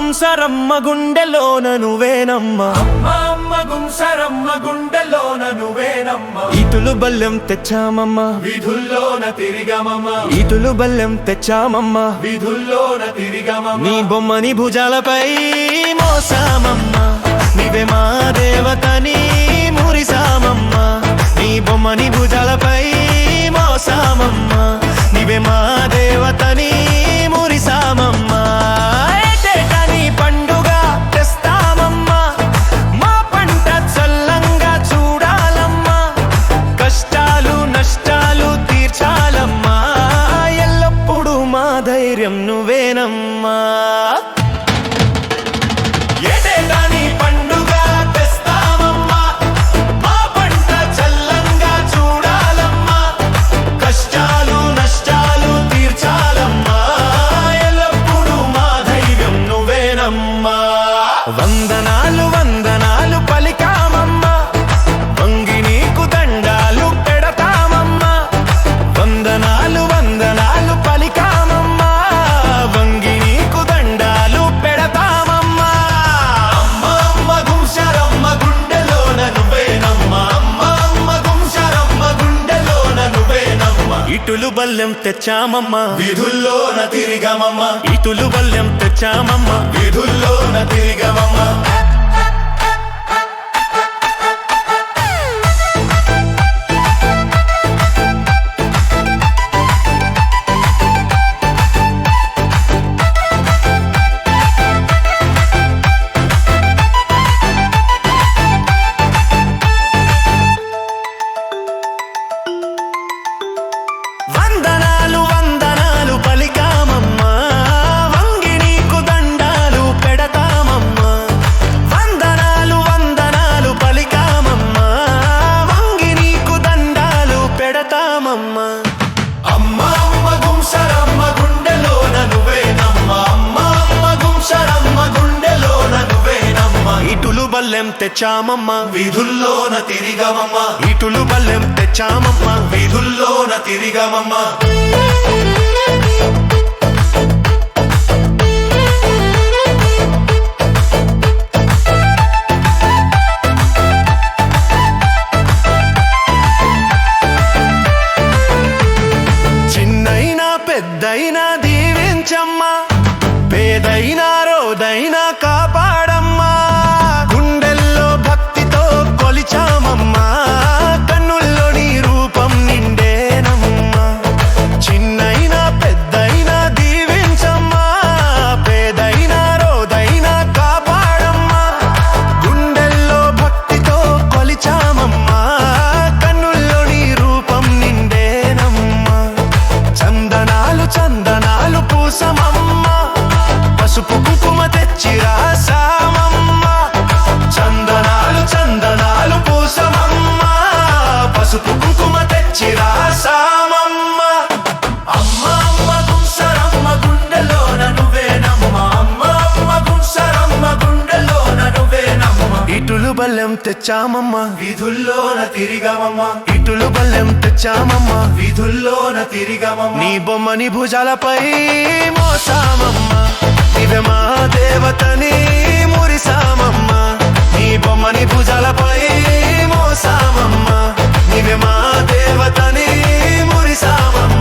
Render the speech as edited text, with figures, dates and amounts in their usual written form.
గుంసరమ్మ గుండెలోన నువ్వేనమ్మ, అమ్మ గుంసరమ్మ గుండెలోన నువ్వేనమ్మ. ఈతులు బల్లెం తెచ్చామమ్మ, వీధుల్లోన తిరిగమమ్మ, ఈతులు బల్లెం తెచ్చామమ్మ, వీధుల్లోన తిరిగమమ్మ. నీ బొమ్మని భుజాలపై మోసామమ్మ, నీవే మా దేవతని మురిసామమ్మ. నీ బొమ్మని భుజాలపై మోసామమ్మ, నీవే మా దేవతని మురిసామమ్మ. ఏటేటా నీ పండుగ తెస్తామమ్మ, మా పంట చల్లంగా చూడాలమ్మా. కష్టాలు నష్టాలు తీర్చాలమ్మా, ఎల్లప్పుడూ మా ధైర్యం నువ్వేనమ్మా. ఏటేటా నీ పండుగ తెస్తామమ్మా, మా పంట చల్లంగా చూడాలమ్మా. కష్టాలు నష్టాలు తీర్చాలమ్మా, ఎల్లప్పుడూ మా ధైర్యం నువ్వేనమ్మా. వందనాలు వందనాలు పలికామమ్మా, వంగి నీకు దండాలు పెడతామమ్మా. వందనాలు వందనాలు పలికామమ్మా, వంగి నీకు దండాలు పెడతామమ్మా. అమ్మ గుంసరమ్మ గుండెలోన నువ్వేనమ్మ, అమ్మ గుంసరమ్మ గుండెలోన నువ్వేనమ్మ. ఇటులు బల్లెం తెచ్చామమ్మ, వీధుల్లోన తిరిగమమ్మ, ఇటులు బల్లెం తెచ్చామమ్మ. వీధుల్లోన తిరిగమమ్మ. వందనాలు వందనాలు పలికామమ్మా, వంగి నీకు దండాలు పెడతామమ్మా. వందనాలు వందనాలు పలికామమ్మా, వంగి నీకు దండాలు పెడతామమ్మా. అమ్మ గుంసరమ్మ గుండెలోన నువ్వేనమ్మ, అమ్మ గుంసరమ్మ గుండెలోన నువ్వేనమ్మ. ఇటులు బల్లెం తెచ్చామమ్మా, వీధుల్లోన తిరిగమమ్మ, ఇటులు బల్లెం తెచ్చామమ్మా. వీధుల్లోన తిరిగమమ్మ. చిన్నైనా పెద్దైనా దీవించమ్మా, పేదైనా రోదైనా కాపాడమ్మా. గుండెల్లో భక్తితో కొలిచామమ్మా, కన్నుల్లో నీ రూపం నిండేనమ్మా. చిన్నైనా పెద్దైనా దీవించమ్మా, పేదైనా రోదైనా కాపాడమ్మా. గుండెల్లో భక్తితో కొలిచామమ్మా, కన్నుల్లో నీ రూపం నిండేనమ్మా. చందనాలు చందనాలు పూసమమ్మా, పసుపు కుంకుమ తెచ్చి రాసామమ్మా. చందనాలు చందనాలు పూసమమ్మా, పసుపు కుంకుమ తెచ్చి రాసామమ్మా. అమ్మ గుంసరమ్మ గుండెలోన నువ్వేనమ్మ, అమ్మ గుంసరమ్మ గుండెలోన నువ్వేనమ్మ. ఇటులు బల్లెం తెచ్చామమ్మా, వీధుల్లోన తిరిగమమ్మ, ఇటులు బల్లెం తెచ్చామమ్మా. వీధుల్లోన తిరిగమమ్మ. నీ బొమ్మని భుజాలపై మోసామమ్మా, నీవే మా దేవతని మురిసామమ్మా. నీ బొమ్మని భుజాలపై మోసామమ్మా, నీవే మా దేవతని మురిసామమ్మా.